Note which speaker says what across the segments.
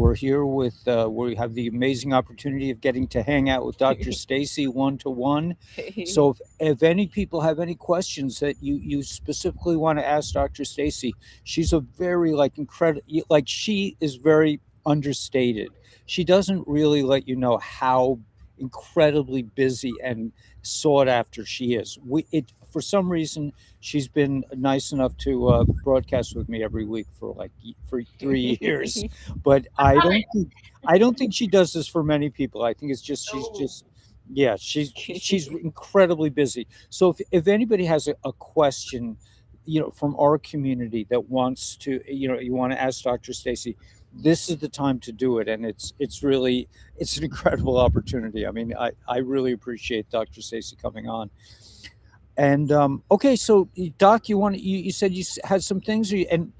Speaker 1: We're here with, we have the amazing opportunity of getting to hang out with Dr. Staci one-to-one. So if any people have any questions that you specifically want to ask Dr. Staci, she's a very incredible, she is very understated. She doesn't really let you know how incredibly busy and sought after she is. For some reason, she's been nice enough to broadcast with me every week for 3 years. But I don't think she does this for many people. I think it's just she's incredibly busy. So if anybody has a question, from our community that wants to, you want to ask Dr. Staci, this is the time to do it, and it's an incredible opportunity. I mean, I really appreciate Dr. Staci coming on. And okay, so Doc, you said you had some things, and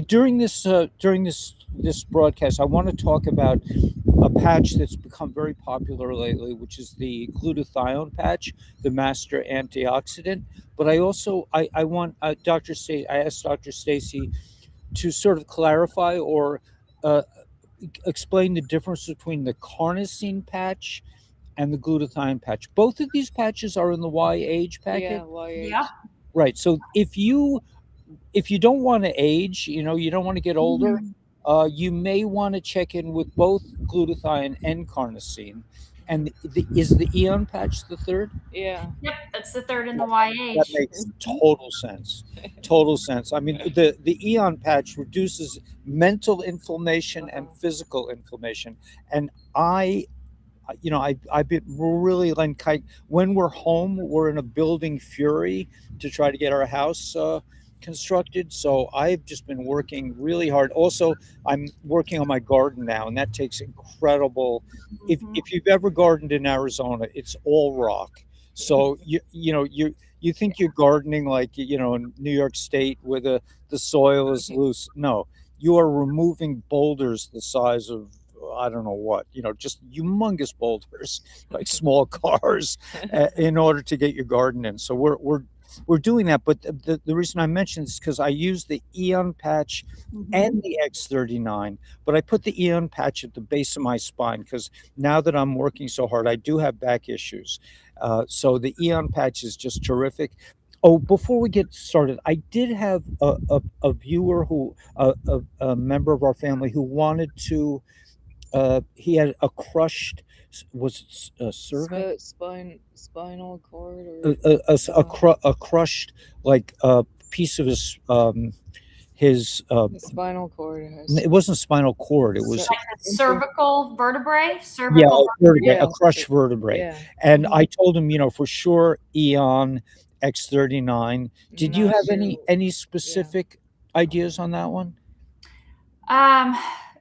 Speaker 1: during this broadcast, I want to talk about a patch that's become very popular lately, which is the glutathione patch, the master antioxidant. But I also I want Dr. Staci. I asked Dr. Staci to sort of clarify or uh, explain the difference between the carnosine patch and the glutathione patch. Both of these patches are in the Y-age packet.
Speaker 2: Yeah, YH.
Speaker 3: Yeah.
Speaker 1: Right. So if you don't want to age, you don't want to get older, you may want to check in with both glutathione and carnosine. And is the Eon patch the third?
Speaker 2: Yeah.
Speaker 3: Yep, that's the third in the
Speaker 1: That
Speaker 3: YH.
Speaker 1: makes total sense. Total sense. I mean, the Eon patch reduces mental inflammation and physical inflammation. And we're really when we're home, we're in a building fury to try to get our house constructed. So I've just been working really hard. Also, I'm working on my garden now, and that takes incredible. If you've ever gardened in Arizona, it's all rock. So you think you're gardening in New York State where the soil is loose. No, you are removing boulders the size of I don't know what, just humongous boulders, like small cars, in order to get your garden in. So we're doing that. But the reason I mentioned this is because I use the Eon patch and the X39, but I put the Eon patch at the base of my spine because now that I'm working so hard, I do have back issues. So the Eon patch is just terrific. Oh, before we get started, I did have a viewer a member of our family who wanted to. He had a crushed, was it cervix?
Speaker 2: Spinal cord,
Speaker 1: A crushed piece of his
Speaker 2: the spinal cord has.
Speaker 1: it wasn't spinal cord. It was
Speaker 3: Like a cervical vertebrae.
Speaker 1: a crushed vertebrae.
Speaker 2: Yeah.
Speaker 1: And I told him, for sure, Eon X39. Did you have any specific ideas on that one?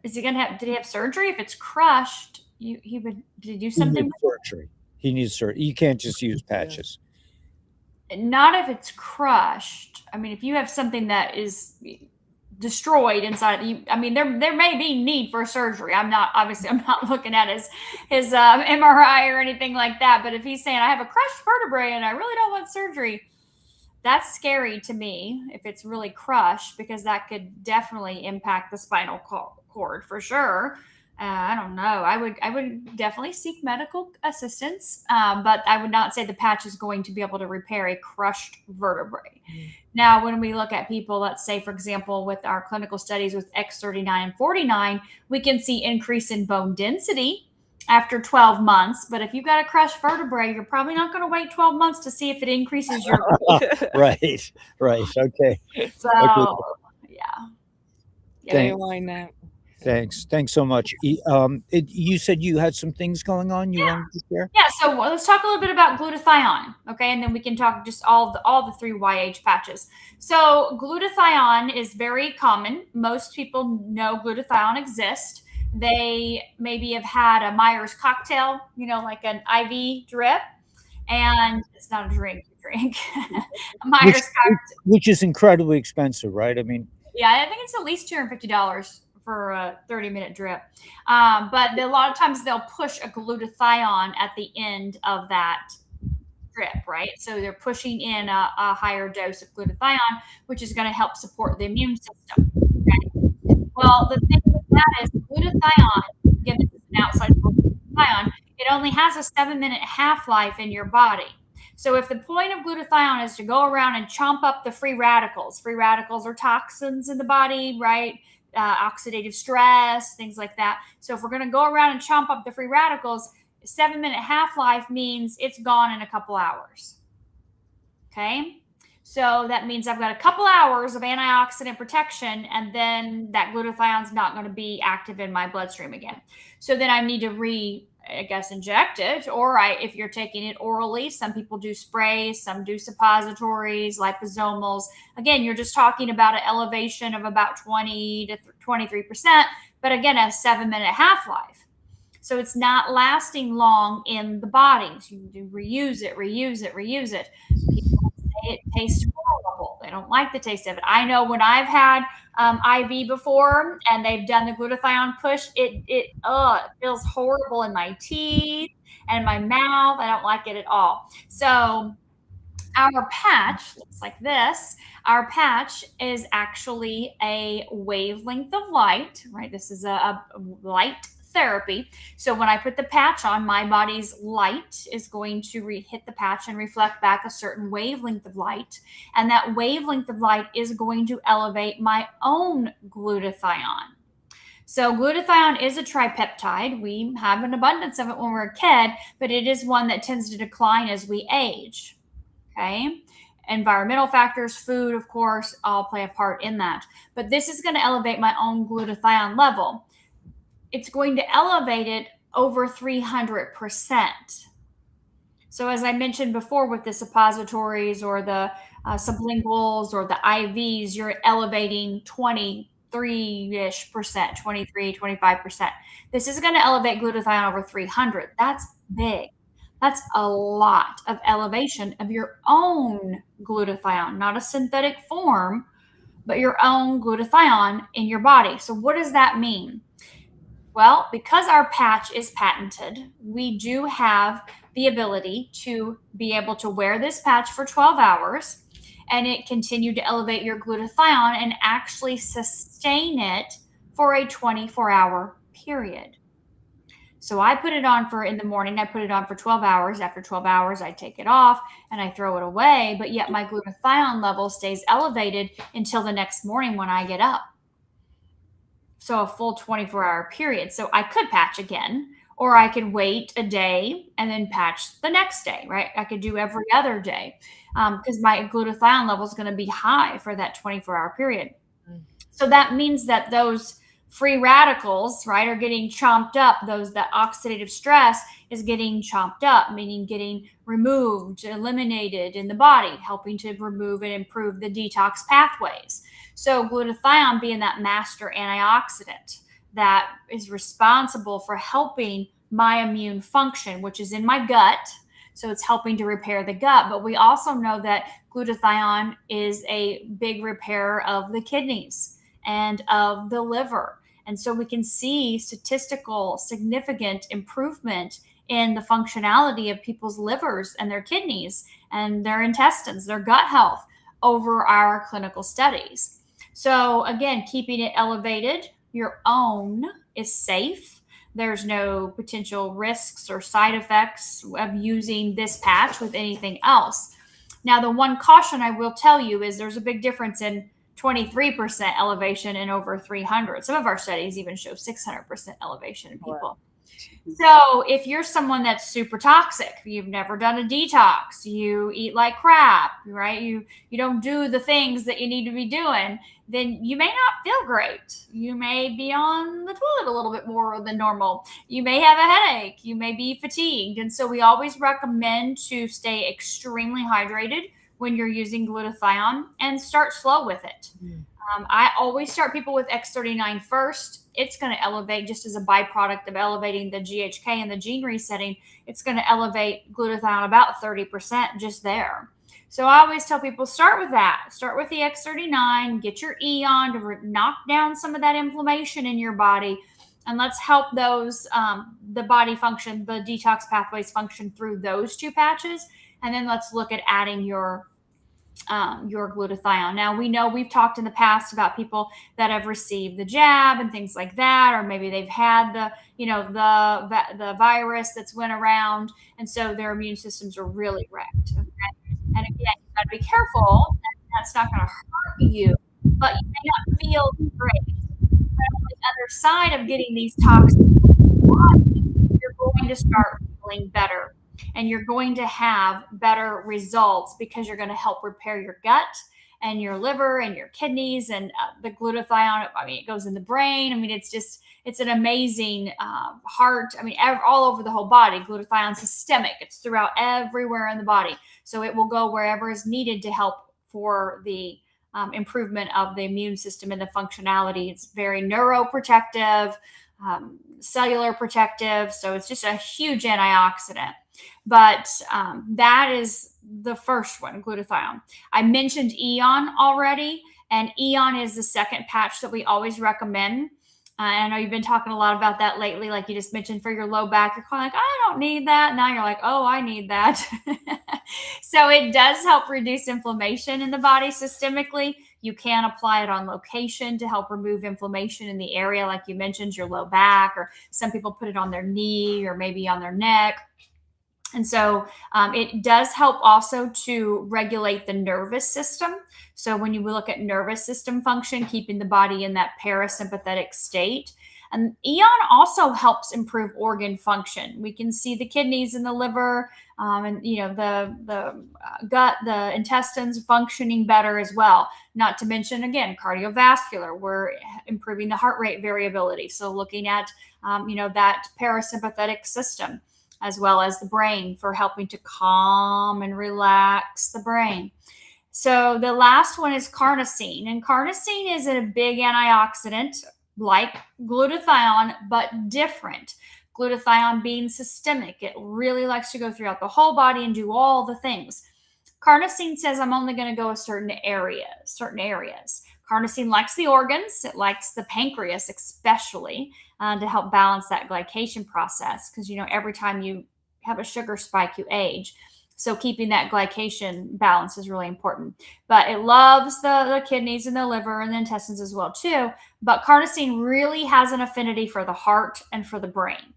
Speaker 3: Is he gonna have? Did he have surgery? If it's crushed, did he do something?
Speaker 1: He needs surgery. He needs surgery. You can't just use patches.
Speaker 3: Not if it's crushed. I mean, if you have something that is destroyed inside you, I mean, there may be need for surgery. I'm not looking at his MRI or anything like that. But if he's saying I have a crushed vertebrae and I really don't want surgery, that's scary to me if it's really crushed, because that could definitely impact the spinal cord for sure. I don't know. I would definitely seek medical assistance, but I would not say the patch is going to be able to repair a crushed vertebrae. Now, when we look at people, let's say, for example, with our clinical studies with X39 and 49, we can see increase in bone density after 12 months. But if you've got a crushed vertebrae, you're probably not going to wait 12 months to see if it increases your.
Speaker 1: Right. Okay.
Speaker 3: So, yeah.
Speaker 1: Thanks so much. You said you had some things going on you wanted to share?
Speaker 3: Yeah, so let's talk a little bit about glutathione, okay? And then we can talk just all the three YH patches. So glutathione is very common. Most people know glutathione exists. They maybe have had a Myers cocktail, like an IV drip, and it's not a drink. Myers cocktail.
Speaker 1: Which is incredibly expensive, right? I mean,
Speaker 3: yeah, I think it's at least $250 for a 30-minute drip. But a lot of times they'll push a glutathione at the end of that drip, right? So they're pushing in a higher dose of glutathione, which is going to help support the immune system. Okay? Well, the thing with that is glutathione. Again, this is an outside source of glutathione. It only has a 7-minute half-life in your body. So if the point of glutathione is to go around and chomp up the free radicals are toxins in the body, right? Oxidative stress, things like that. So if we're going to go around and chomp up the free radicals, 7-minute half-life means it's gone in a couple hours. Okay. So that means I've got a couple hours of antioxidant protection, and then that glutathione is not going to be active in my bloodstream again. So then I need to inject it, or if you're taking it orally, some people do sprays, some do suppositories, liposomals. Again, you're just talking about an elevation of about 20 to 23%, but again, a 7-minute half-life. So it's not lasting long in the body. So you do reuse it. People say it tastes horrible. They don't like the taste of it. I know when I've had IV before and they've done the glutathione push, it feels horrible in my teeth and my mouth. I don't like it at all. So our patch looks like this. Our patch is actually a wavelength of light, right? This is a light therapy. So when I put the patch on, my body's light is going to hit the patch and reflect back a certain wavelength of light. And that wavelength of light is going to elevate my own glutathione. So glutathione is a tripeptide. We have an abundance of it when we're a kid, but it is one that tends to decline as we age. Okay. Environmental factors, food, of course, all play a part in that. But this is going to elevate my own glutathione level. It's going to elevate it over 300%. So as I mentioned before with the suppositories or the sublinguals or the IVs, you're elevating 23-ish percent, 23, 25%. This is going to elevate glutathione over 300. That's big. That's a lot of elevation of your own glutathione, not a synthetic form, but your own glutathione in your body. So what does that mean? Well, because our patch is patented, we do have the ability to be able to wear this patch for 12 hours and it continue to elevate your glutathione and actually sustain it for a 24-hour period. So I put it on in the morning, I put it on for 12 hours. After 12 hours, I take it off and I throw it away, but yet my glutathione level stays elevated until the next morning when I get up. So a full 24-hour period. So I could patch again, or I could wait a day and then patch the next day, right? I could do every other day because my glutathione level is going to be high for that 24-hour period. So that means that those free radicals, right, are getting chomped up. That oxidative stress is getting chomped up, meaning getting removed, eliminated in the body, helping to remove and improve the detox pathways. So glutathione being that master antioxidant that is responsible for helping my immune function, which is in my gut. So it's helping to repair the gut. But we also know that glutathione is a big repairer of the kidneys and of the liver. And so we can see statistical significant improvement in the functionality of people's livers and their kidneys and their intestines, their gut health over our clinical studies. So again, keeping it elevated, your own is safe. There's no potential risks or side effects of using this patch with anything else. Now, the one caution I will tell you is there's a big difference in 23% elevation and over 300. Some of our studies even show 600% elevation in people. Wow. So if you're someone that's super toxic, you've never done a detox, you eat like crap, right? You don't do the things that you need to be doing, then you may not feel great. You may be on the toilet a little bit more than normal. You may have a headache. You may be fatigued. And so we always recommend to stay extremely hydrated when you're using glutathione and start slow with it. I always start people with X39 first. It's going to elevate just as a byproduct of elevating the GHK and the gene resetting. It's going to elevate glutathione about 30% just there. So I always tell people, start with that. Start with the X39, get your E on to knock down some of that inflammation in your body. And let's help those, the body function, the detox pathways function through those two patches. And then let's look at adding your your glutathione. Now we know we've talked in the past about people that have received the jab and things like that, or maybe they've had the virus that's went around, and so their immune systems are really wrecked. Okay? And again, you got to be careful. That's not going to hurt you, but you may not feel great. But on the other side of getting these toxins, you're going to start feeling better, and you're going to have better results because you're going to help repair your gut and your liver and your kidneys, and the glutathione. I mean, it goes in the brain. I mean, it's an amazing heart. I mean, all over the whole body. Glutathione systemic. It's throughout everywhere in the body, so it will go wherever is needed to help for the improvement of the immune system and the functionality. It's very neuroprotective, cellular protective. So it's just a huge antioxidant. But that is the first one, glutathione. I mentioned Eon already, and Eon is the second patch that we always recommend. I know you've been talking a lot about that lately, like you just mentioned for your low back. You're kind of like, I don't need that. Now you're like, oh, I need that. So it does help reduce inflammation in the body systemically. You can apply it on location to help remove inflammation in the area, like you mentioned, your low back, or some people put it on their knee or maybe on their neck. And so it does help also to regulate the nervous system. So when you look at nervous system function, keeping the body in that parasympathetic state. And Eon also helps improve organ function. We can see the kidneys and the liver, and the gut, the intestines functioning better as well. Not to mention, again, cardiovascular. We're improving the heart rate variability. So looking at that parasympathetic system, as well as the brain, for helping to calm and relax the brain. So the last one is carnosine. And carnosine is a big antioxidant like glutathione, but different. Glutathione being systemic. It really likes to go throughout the whole body and do all the things. Carnosine says, I'm only going to go a certain areas. Carnosine likes the organs. It likes the pancreas, especially to help balance that glycation process. Because, every time you have a sugar spike, you age. So keeping that glycation balance is really important. But it loves the kidneys and the liver and the intestines as well, too. But carnosine really has an affinity for the heart and for the brain.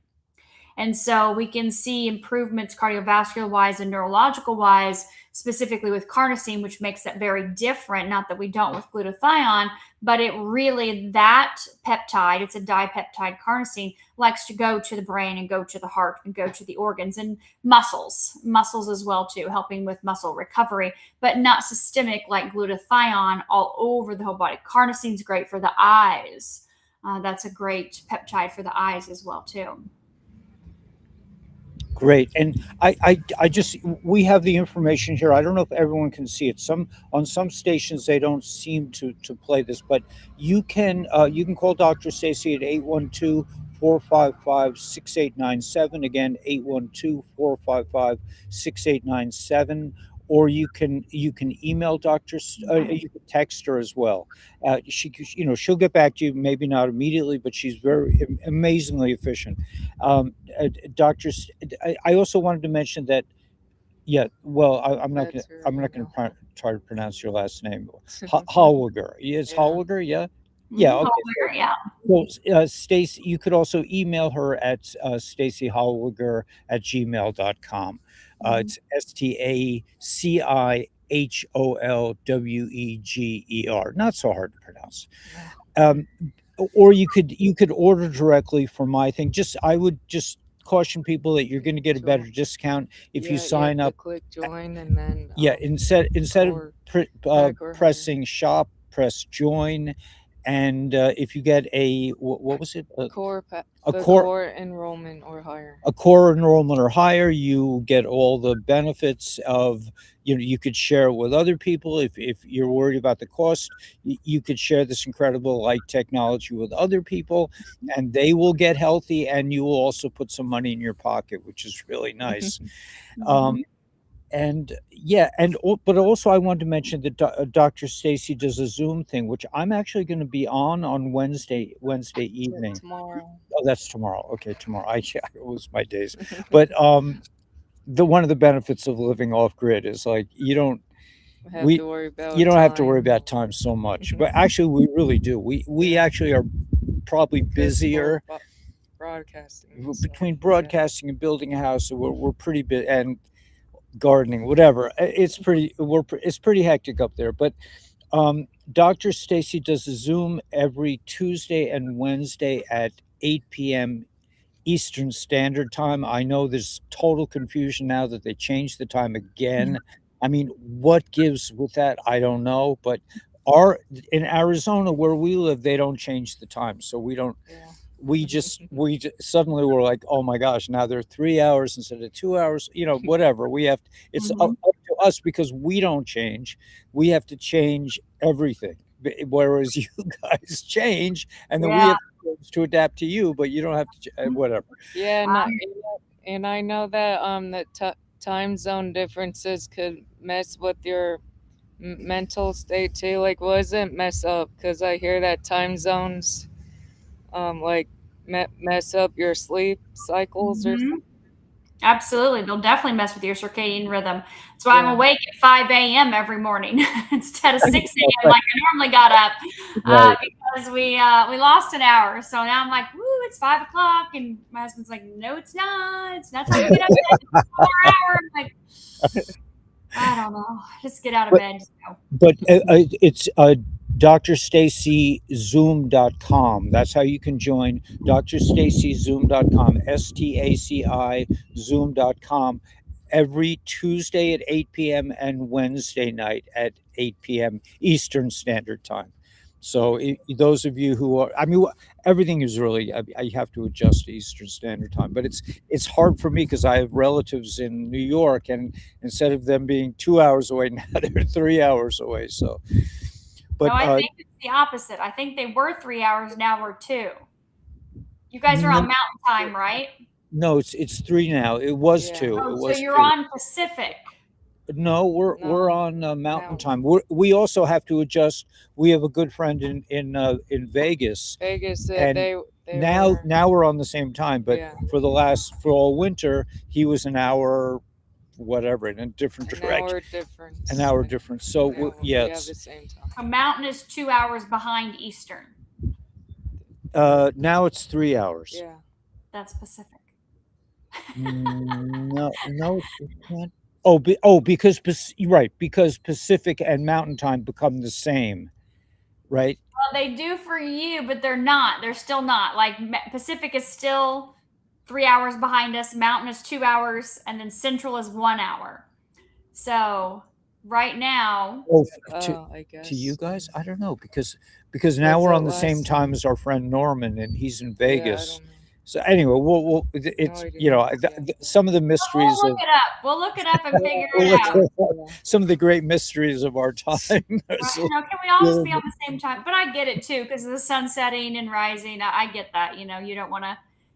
Speaker 3: And so we can see improvements cardiovascular wise and neurological wise, specifically with carnosine, which makes it very different. Not that we don't with glutathione, but it really, that peptide, it's a dipeptide, carnosine, likes to go to the brain and go to the heart and go to the organs and muscles as well too, helping with muscle recovery, but not systemic like glutathione all over the whole body. Carnosine's great for the eyes. That's a great peptide for the eyes as well too.
Speaker 1: Great. And I just, we have the information here. I don't know if everyone can see it. On some stations they don't seem to play this, but you can call Dr. Staci at 812-455-6897. Again, 812-455-6897. Or you can email Dr. You can text her as well. She'll get back to you. Maybe not immediately, but she's very amazingly efficient. Doctors, I also wanted to mention that. Yeah, well, I'm not going to try to pronounce your last name. Hallweger. Is Hallweger? Yeah. Yeah. Okay.
Speaker 3: Yeah.
Speaker 1: Well, Staci, you could also email her at staciholweger@gmail.com. It's STACIHOLWEGER. Not so hard to pronounce. Or you could order directly from my thing. I would just caution people that you're going to get a better discount if you sign up.
Speaker 2: Click join and then
Speaker 1: instead of pressing shop, press join. And if you get what was it?
Speaker 2: Core enrollment or higher.
Speaker 1: A core enrollment or higher, you get all the benefits of, you could share it with other people. If you're worried about the cost, you could share this incredible light technology with other people, and they will get healthy, and you will also put some money in your pocket, which is really nice. But also I wanted to mention that Dr. Staci does a Zoom thing, which I'm actually going to be on Wednesday evening.
Speaker 2: Tomorrow.
Speaker 1: Oh, that's tomorrow. Okay, tomorrow. I lose my days. But one of the benefits of living off grid is like you don't
Speaker 2: have
Speaker 1: We
Speaker 2: to worry about
Speaker 1: you don't have to worry
Speaker 2: time.
Speaker 1: about time so much, but actually we really do. We actually are probably busier
Speaker 2: Broadcasting and stuff.
Speaker 1: between broadcasting and building a house. So we're pretty bit and gardening, whatever. It's pretty hectic up there. But Dr. Staci does a Zoom every Tuesday and Wednesday at 8 p.m. Eastern Standard Time. I know there's total confusion now that they changed the time again. I mean, what gives with that? I don't know. But in Arizona where we live, they don't change the time, so we don't.
Speaker 2: Yeah.
Speaker 1: We just suddenly we're like, oh my gosh, now they're 3 hours instead of 2 hours. Whatever we have. It's up to us because we don't change. We have to change everything, whereas you guys change, and then we have to adapt to you, but you don't have to. Whatever.
Speaker 2: Yeah, and I know that that time zone differences could mess with your mental state too. Like, what does it mess up? Because I hear that time zones, like mess up your sleep cycles or something.
Speaker 3: Absolutely. They'll definitely mess with your circadian rhythm. That's why I'm awake at 5 a.m. every morning instead of 6 a.m. like I normally got up because we lost an hour. So now I'm like, woo, it's 5 o'clock. And my husband's like, no, it's not. It's not time to get up yet. It's 4 hours. I'm like, I don't know. Just get out of bed.
Speaker 1: But it's drstacizoom.com. That's how you can join. drstacizoom.com. STACI zoom.com. Every Tuesday at 8 p.m. and Wednesday night at 8 p.m. Eastern Standard Time. So those of you who are, I mean, everything is really, I have to adjust to Eastern Standard Time, but it's hard for me because I have relatives in New York, and instead of them being 2 hours away, now they're 3 hours away. So, but
Speaker 3: no, I think it's the opposite. I think they were 3 hours, now we're 2. You guys are on Mountain Time, right?
Speaker 1: No, it's 3 now. It was 2.
Speaker 3: Oh,
Speaker 1: it
Speaker 3: so
Speaker 1: was
Speaker 3: you're
Speaker 1: 2.
Speaker 3: on Pacific.
Speaker 1: No, we're on Mountain Time. We also have to adjust. We have a good friend in Vegas.
Speaker 2: And
Speaker 1: they now we're on the same time. But for all winter, he was an hour, whatever, in a different direction. An hour difference. So
Speaker 2: we have the same time.
Speaker 3: So Mountain is 2 hours behind Eastern.
Speaker 1: Now it's 3 hours.
Speaker 2: Yeah,
Speaker 3: that's Pacific.
Speaker 1: No, it can't. Because Pacific and Mountain Time become the same, right?
Speaker 3: Well, they do for you, but they're not. They're still not. Like Pacific is still 3 hours behind us. Mountain is 2 hours, and then Central is 1 hour. So right now,
Speaker 2: I guess
Speaker 1: to you guys, I don't know because now we're on the same time as our friend Norman, and he's in Vegas. So anyway, some of the mysteries.
Speaker 3: We'll look it up and figure it out.
Speaker 1: Some of the great mysteries of our time.
Speaker 3: Can we always be on the same time? But I get it too, because of the sun setting and rising. I get that. You don't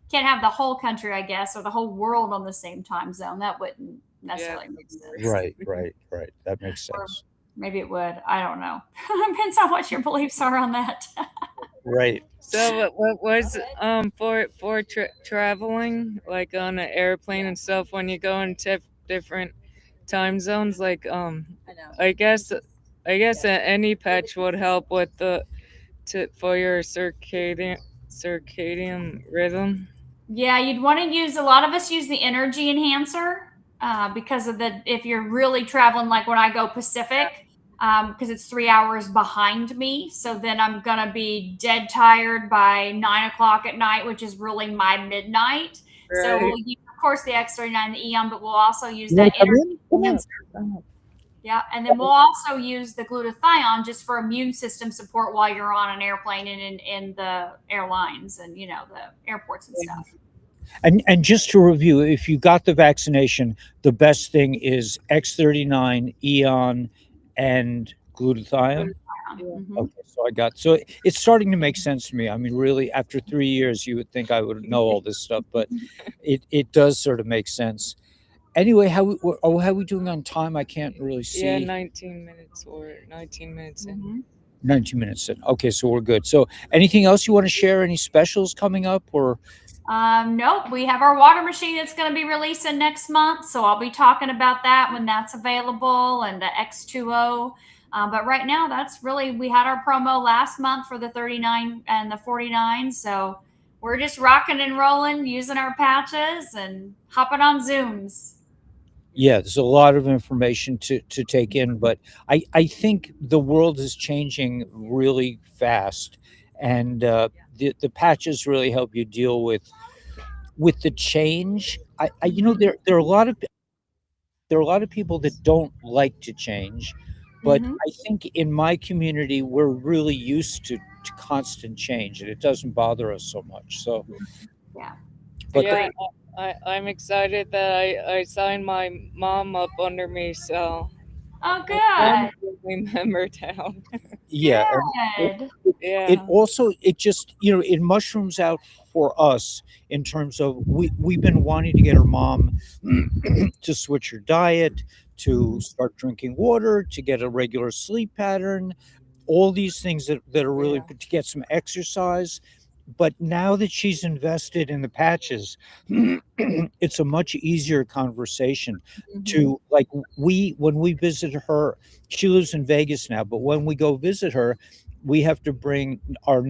Speaker 3: can't have the whole country, I guess, or the whole world on the same time zone. That wouldn't necessarily make sense.
Speaker 1: Right. That makes sense.
Speaker 3: Or maybe it would. I don't know. Depends on what your beliefs are on that.
Speaker 1: Right.
Speaker 2: So what was for traveling, like on an airplane and stuff, when you go into different time zones, like I guess any patch would help with for your circadian rhythm.
Speaker 3: Yeah, you'd want to use, a lot of us use the energy enhancer because of if you're really traveling, like when I go Pacific, because it's 3 hours behind me. So then I'm going to be dead tired by 9 o'clock at night, which is really my midnight. Right. So we'll use, of course, the X39, the Eon, but we'll also use that energy enhancer. Yeah, and then we'll also use the glutathione just for immune system support while you're on an airplane and in the airlines and, the airports and stuff.
Speaker 1: And just to review, if you got the vaccination, the best thing is X39, Eon, and glutathione.
Speaker 3: Mm-hmm.
Speaker 1: Okay, so it's starting to make sense to me. I mean, really, after 3 years, you would think I would know all this stuff, but it does sort of make sense. Anyway, how are we doing on time? I can't really see.
Speaker 2: Yeah, 19 minutes in.
Speaker 1: 19 minutes in. Okay, so we're good. So anything else you want to share? Any specials coming up or?
Speaker 3: Nope. We have our water machine that's going to be releasing next month, so I'll be talking about that when that's available, and the X2O. But right now, that's really, we had our promo last month for the 39 and the 49, so we're just rocking and rolling, using our patches and hopping on Zooms.
Speaker 1: Yeah, there's a lot of information to take in, but I think the world is changing really fast, and the patches really help you deal with the change. You know, there are a lot of people that don't like to change, but
Speaker 3: Mhm.
Speaker 1: I think in my community we're really used to constant change, and it doesn't bother us so much. So,
Speaker 3: Yeah.
Speaker 1: but
Speaker 2: Yeah,
Speaker 3: Agreed.
Speaker 2: I'm excited that I signed my mom up under me, so
Speaker 3: Oh,
Speaker 2: I'm trying
Speaker 3: good.
Speaker 2: to remember down.
Speaker 1: yeah, and
Speaker 3: Good.
Speaker 1: it
Speaker 2: Yeah.
Speaker 1: also, it just, you know, it mushrooms out for us in terms of we've been wanting to get her mom to switch her diet, to start drinking water, to get a regular sleep pattern, all these things that are really,
Speaker 2: Yeah.
Speaker 1: to get some exercise. But now that she's invested in the patches, it's a much easier conversation
Speaker 2: Mhm.
Speaker 1: to, like, when we visit her, she lives in Vegas now, but when we go visit her, we have to bring our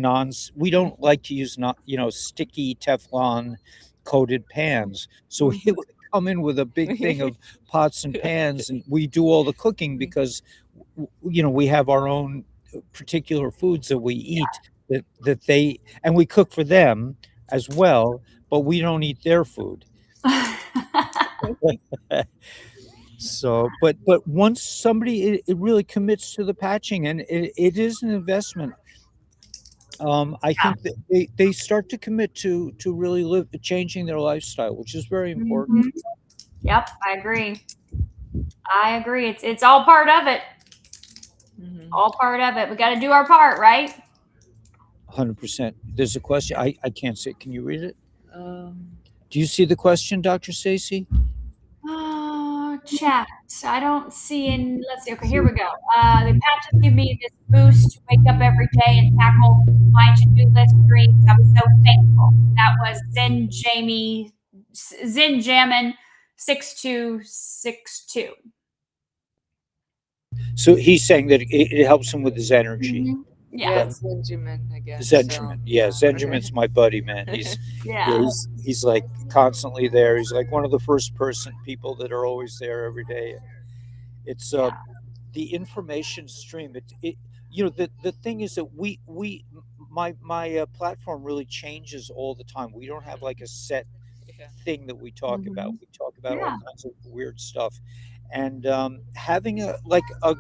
Speaker 1: we don't like to use, not, you know, sticky Teflon coated pans. So we
Speaker 2: Mhm.
Speaker 1: would come in with a big thing of pots and pans, and we do all the cooking because you know, we have our own particular foods that we eat, that they, and we cook for them as well, but we don't eat their food. So, but once somebody, it really commits to the patching, and it is an investment. I think that they start to commit to really live changing their lifestyle, which is very important.
Speaker 3: Mhm. Yep, I agree. I agree. It's all part of it.
Speaker 2: Mhm.
Speaker 3: All part of it. We got to do our part, right?
Speaker 1: 100%. There's a question. I can't say. Can you read it?
Speaker 2: Um,
Speaker 1: Do you see the question, Dr. Stacy?
Speaker 3: Oh, chat. I don't see in. Let's see. Okay, here we go. The patches give me this boost to wake up every day and tackle my to-do list dreams. I'm so thankful. That was Zen Jammin 6262.
Speaker 1: So he's saying that it helps him with his energy.
Speaker 3: Mm-hmm. Yeah.
Speaker 2: yeah,
Speaker 1: Okay.
Speaker 2: it's Benjamin, I guess. So
Speaker 1: Zengerman. Yeah, Zengerman's my buddy, man. Yeah,
Speaker 3: Yeah.
Speaker 1: he's like constantly there. He's like one of the first person people that are always there every day. It's
Speaker 3: Yeah.
Speaker 1: the information stream. It you know, the thing is that we my platform really changes all the time. We don't have like a set
Speaker 2: yeah.
Speaker 1: thing that we talk about.
Speaker 3: Mm-hmm.
Speaker 1: We talk about all
Speaker 3: Yeah.
Speaker 1: kinds of weird stuff, and having a, like a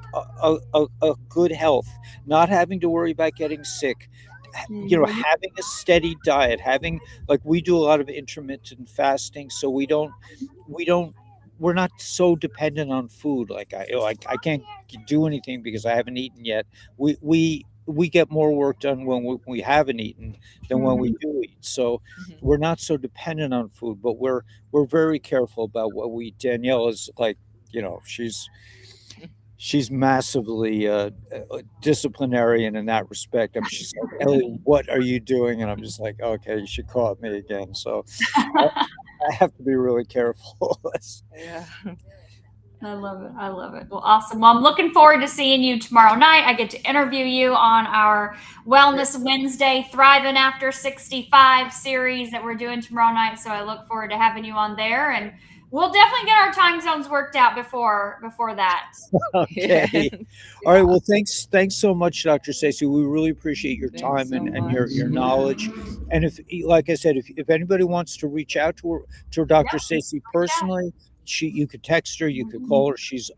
Speaker 1: good health, not having to worry about getting sick, you know,
Speaker 3: Mm-hmm.
Speaker 1: having a steady diet, having, like, we do a lot of intermittent fasting, so we don't we're not so dependent on food. Like, I can't do anything because I haven't eaten yet. We get more work done when we haven't eaten than when we
Speaker 3: Mm-hmm.
Speaker 1: do eat. So
Speaker 2: Mhm.
Speaker 1: we're not so dependent on food, but we're very careful about what we eat. Danielle is like, you know, she's massively disciplinarian in that respect. I mean, she's like, Ellie, what are you doing? And I'm just like, okay, you should call me again. So I, I have to be really careful.
Speaker 2: Yeah.
Speaker 3: I love it. I love it. Well, awesome. Well, I'm looking forward to seeing you tomorrow night. I get to interview you on our Wellness Wednesday Thriving After 65 series that we're doing tomorrow night. So I look forward to having you on there, and we'll definitely get our time zones worked out before that.
Speaker 2: Yeah.
Speaker 1: Okay. All right.
Speaker 3: Yeah.
Speaker 1: Well, thanks so much, Dr. Stacey. We really appreciate your
Speaker 2: Thanks
Speaker 1: time
Speaker 2: so
Speaker 1: and
Speaker 2: much.
Speaker 1: your
Speaker 2: Yeah.
Speaker 1: knowledge. And if, like I said, if anybody wants to reach out to Dr.
Speaker 3: Yep.
Speaker 1: Stacey
Speaker 3: Chat.
Speaker 1: personally, you could text her, you could call her. She's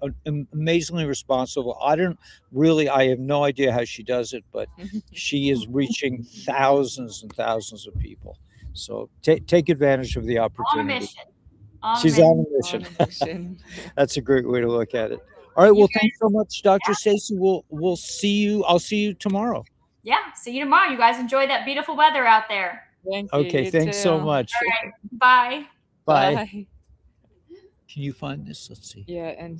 Speaker 1: amazingly responsible. I have no idea how she does it, but she is reaching thousands and thousands of people. So take advantage of the
Speaker 3: On a
Speaker 1: opportunity.
Speaker 3: mission. On a
Speaker 1: She's
Speaker 3: mission.
Speaker 1: on a
Speaker 2: On
Speaker 1: mission.
Speaker 2: a mission.
Speaker 1: That's a great way to look at it. All right.
Speaker 3: You
Speaker 1: Well,
Speaker 3: guys,
Speaker 1: thanks so much, Dr. Stacy. We'll see you. I'll see you tomorrow.
Speaker 3: yeah. See you tomorrow. You guys enjoy that beautiful weather out there.
Speaker 2: Thank you.
Speaker 1: Okay.
Speaker 2: You
Speaker 1: Thanks so
Speaker 2: too.
Speaker 1: much.
Speaker 3: Bye.
Speaker 1: Bye.
Speaker 2: Bye.
Speaker 1: Can you find this? Let's see.
Speaker 2: Yeah, and